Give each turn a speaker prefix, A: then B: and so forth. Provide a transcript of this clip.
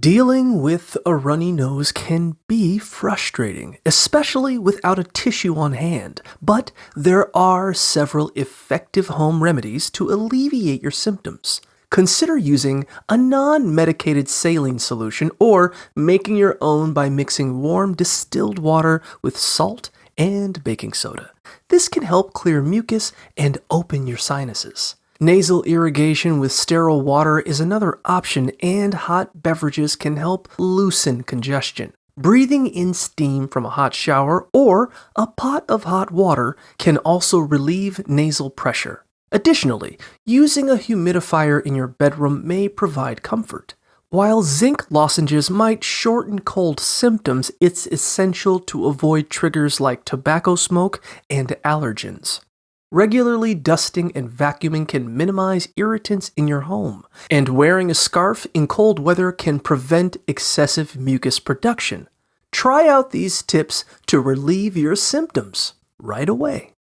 A: Dealing with a runny nose can be frustrating, especially without a tissue on hand, but there are several effective home remedies to alleviate your symptoms. Consider using a non-medicated saline solution or making your own by mixing warm distilled water with salt and baking soda. This can help clear mucus and open your sinuses. Nasal irrigation with sterile water is another option, and hot beverages can help loosen congestion. Breathing in steam from a hot shower or a pot of hot water can also relieve nasal pressure. Additionally, using a humidifier in your bedroom may provide comfort. While zinc lozenges might shorten cold symptoms, it's essential to avoid triggers like tobacco smoke and allergens. Regularly dusting and vacuuming can minimize irritants in your home, and wearing a scarf in cold weather can prevent excessive mucus production. Try out these tips to relieve your symptoms right away.